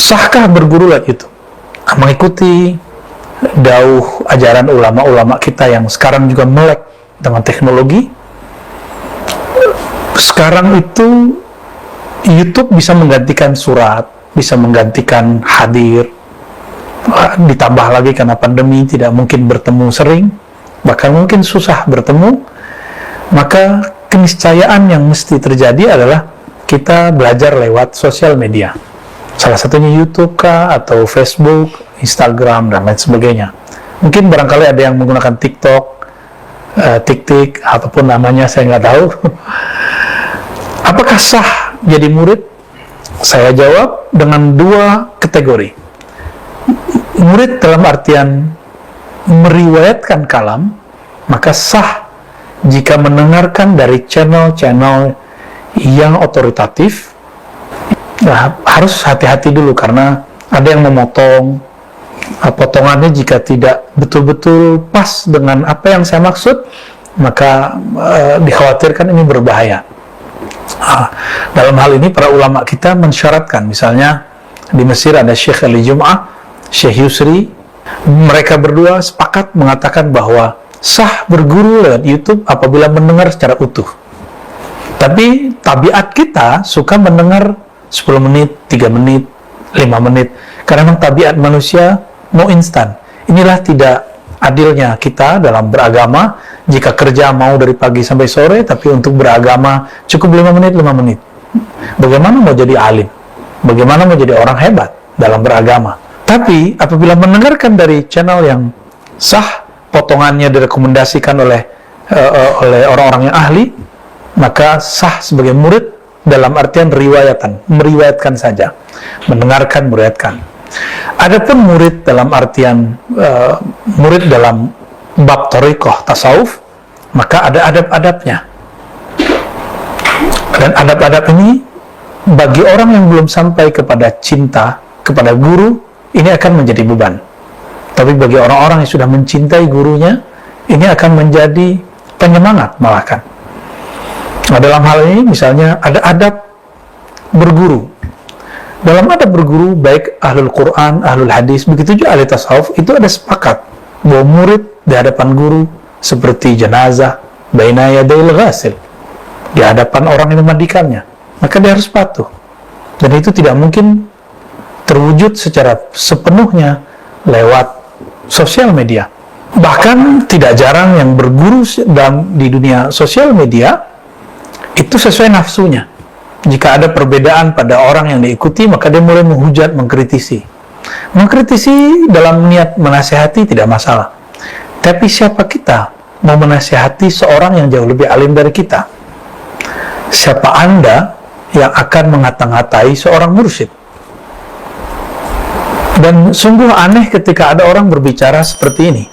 Sahkah berguru lewat YouTube? Mengikuti dauh ajaran ulama-ulama kita yang sekarang juga melek dengan teknologi. Sekarang itu YouTube bisa menggantikan surat, bisa menggantikan hadir. Ditambah lagi karena pandemi tidak mungkin bertemu sering, bahkan mungkin susah bertemu. Maka keniscayaan yang mesti terjadi adalah kita belajar lewat sosial media. Salah satunya YouTube kah, atau Facebook, Instagram, dan lain sebagainya. Mungkin barangkali ada yang menggunakan TikTok, TikTok, apapun namanya, saya nggak tahu. Apakah sah jadi murid? Saya jawab dengan dua kategori. Murid dalam artian meriwayatkan kalam, maka sah jika mendengarkan dari channel-channel yang otoritatif. Nah, harus hati-hati dulu karena ada yang memotong potongannya jika tidak betul-betul pas dengan apa yang saya maksud, maka dikhawatirkan ini berbahaya. Dalam hal ini para ulama kita mensyaratkan, misalnya di Mesir ada Syekh Ali Jum'ah, Syekh Yusri, mereka berdua sepakat mengatakan bahwa sah berguru lewat YouTube apabila mendengar secara utuh. Tapi tabiat kita suka mendengar 10 menit, 3 menit, 5 menit. Karena memang tabiat manusia mau instan. Inilah tidak adilnya kita dalam beragama. Jika kerja mau dari pagi sampai sore, tapi untuk beragama cukup 5 menit, 5 menit. Bagaimana mau jadi alim? Bagaimana mau jadi orang hebat dalam beragama? Tapi apabila mendengarkan dari channel yang sah, potongannya direkomendasikan oleh orang-orang yang ahli, maka sah sebagai murid dalam artian riwayatan, meriwayatkan saja, mendengarkan, meriwayatkan. Adapun murid dalam artian murid dalam bab thariqah tasawuf, maka ada adab-adabnya. Dan adab-adab ini bagi orang yang belum sampai kepada cinta kepada guru, ini akan menjadi beban. Tapi bagi orang-orang yang sudah mencintai gurunya, ini akan menjadi penyemangat malahan. Nah, dalam hal ini misalnya ada adab berguru. Dalam adab berguru, baik ahlul Quran, ahlul hadis, begitu juga ahli tasawuf, itu ada sepakat bahwa murid di hadapan guru seperti jenazah, baina yadayil ghasil, di hadapan orang yang memandikannya, maka dia harus patuh. Dan itu tidak mungkin terwujud secara sepenuhnya lewat sosial media. Bahkan tidak jarang yang berguru di dunia sosial media itu sesuai nafsunya. Jika ada perbedaan pada orang yang diikuti, maka dia mulai menghujat, mengkritisi. Mengkritisi dalam niat menasihati tidak masalah. Tapi siapa kita mau menasihati seorang yang jauh lebih alim dari kita? Siapa Anda yang akan mengata-ngatai seorang mursyid? Dan sungguh aneh ketika ada orang berbicara seperti ini.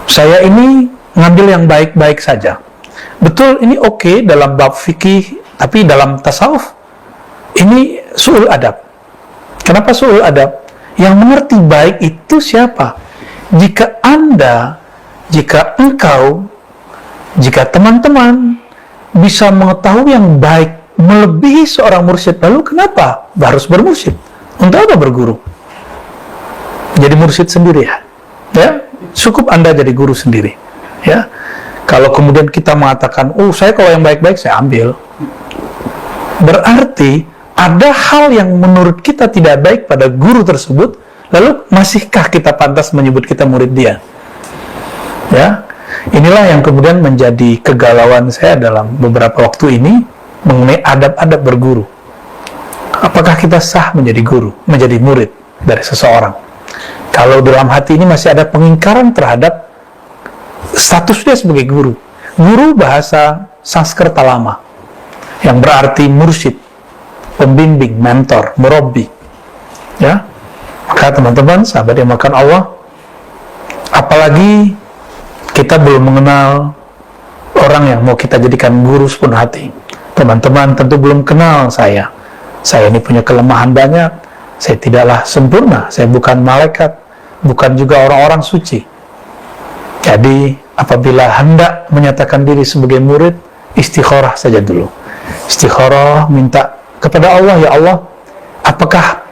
Saya ini ngambil yang baik-baik saja. Betul, ini oke dalam bab fikih, tapi dalam tasawuf ini su'ul adab. Kenapa su'ul adab? Yang mengerti baik itu siapa? Jika Anda, jika engkau, jika teman-teman bisa mengetahui yang baik melebihi seorang mursyid, lalu kenapa harus bermursyid? Untuk apa berguru? Jadi mursyid sendiri ya? Cukup Anda jadi guru sendiri ya. Kalau kemudian kita mengatakan, saya kalau yang baik-baik saya ambil, berarti ada hal yang menurut kita tidak baik pada guru tersebut, lalu masihkah kita pantas menyebut kita murid dia? Ya, inilah yang kemudian menjadi kegalauan saya dalam beberapa waktu ini mengenai adab-adab berguru. Apakah kita sah menjadi guru, menjadi murid dari seseorang? Kalau dalam hati ini masih ada pengingkaran terhadap status dia sebagai guru. Guru bahasa Sanskerta lama yang berarti mursyid, pembimbing, mentor, murabbi. Ya, maka teman-teman, sahabat yang dimuliakan Allah, apalagi kita belum mengenal orang yang mau kita jadikan guru sepenuh hati. Teman-teman tentu belum kenal saya. Saya ini punya kelemahan banyak. Saya tidaklah sempurna. Saya bukan malaikat, bukan juga orang-orang suci. Jadi apabila hendak menyatakan diri sebagai murid, istikharah saja dulu. Istikharah, minta kepada Allah, ya Allah, apakah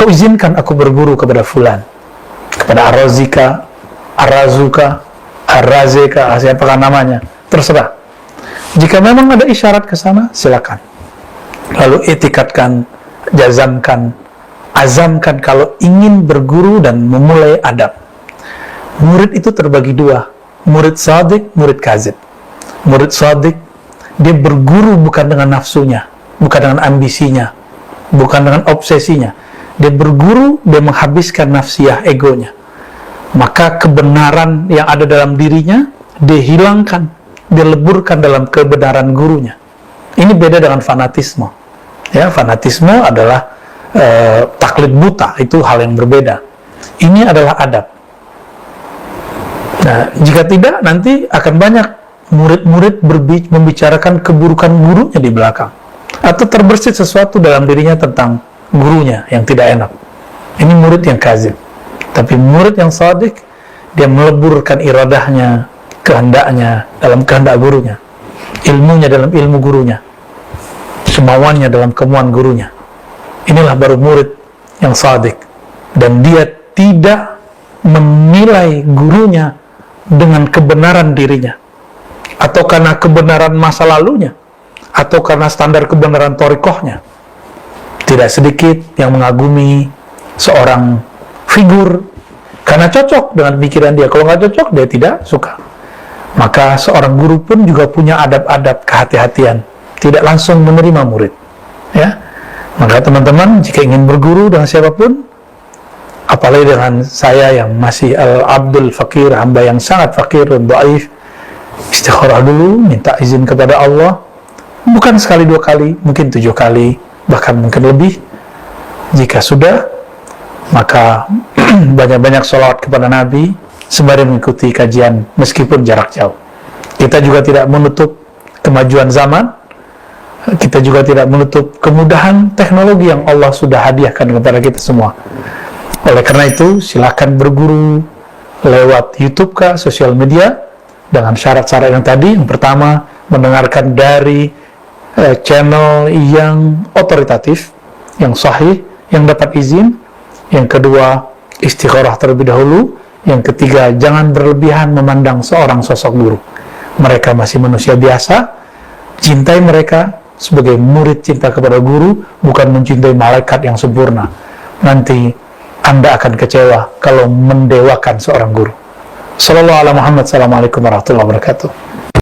engkau izinkan aku berguru kepada fulan, kepada Ar-Razika, Ar-Razuka, Ar-Razeka, siapakah namanya, terserah. Jika memang ada isyarat ke sana, silakan. Lalu etikatkan, jazamkan, azamkan kalau ingin berguru dan memulai adab. Murid itu terbagi dua, murid sadik, murid kazib. Murid sadik, dia berguru bukan dengan nafsunya, bukan dengan ambisinya, bukan dengan obsesinya. Dia berguru, dia menghabiskan nafsiyah, egonya. Maka kebenaran yang ada dalam dirinya, dia hilangkan, dia leburkan dalam kebenaran gurunya. Ini beda dengan fanatisme. Ya, fanatisme adalah taklid buta, itu hal yang berbeda. Ini adalah adab. Nah, jika tidak, nanti akan banyak murid-murid membicarakan keburukan gurunya di belakang, atau terbersit sesuatu dalam dirinya tentang gurunya yang tidak enak. Ini murid yang kazib. Tapi murid yang shadiq, dia meleburkan iradahnya, kehendaknya dalam kehendak gurunya, ilmunya dalam ilmu gurunya, kemauannya dalam kemauan gurunya. Inilah baru murid yang shadiq. Dan dia tidak menilai gurunya dengan kebenaran dirinya, atau karena kebenaran masa lalunya, atau karena standar kebenaran thariqahnya. Tidak sedikit yang mengagumi seorang figur karena cocok dengan pikiran dia. Kalau nggak cocok, dia tidak suka. Maka seorang guru pun juga punya adab-adab kehati-hatian, tidak langsung menerima murid. Ya, maka teman-teman jika ingin berguru dengan siapapun, apalagi dengan saya yang masih al-abdul fakir, hamba yang sangat fakir dan dhaif, istikharah dulu, minta izin kepada Allah, bukan sekali dua kali, mungkin 7 kali, bahkan mungkin lebih. Jika sudah, maka banyak-banyak sholawat kepada Nabi sembari mengikuti kajian meskipun jarak jauh. Kita juga tidak menutup kemajuan zaman, kita juga tidak menutup kemudahan teknologi yang Allah sudah hadiahkan kepada kita semua. Oleh karena itu, silakan berguru lewat YouTube kah, sosial media, dengan syarat-syarat yang tadi. Yang pertama, mendengarkan dari channel yang otoritatif, yang sahih, yang dapat izin. Yang kedua, istikharah terlebih dahulu. Yang ketiga, jangan berlebihan memandang seorang sosok guru. Mereka masih manusia biasa. Cintai mereka sebagai murid cinta kepada guru, bukan mencintai malaikat yang sempurna. Nanti Anda akan kecewa kalau mendewakan seorang guru. Sallallahu alaihi Muhammad. Assalamualaikum warahmatullahi wabarakatuh.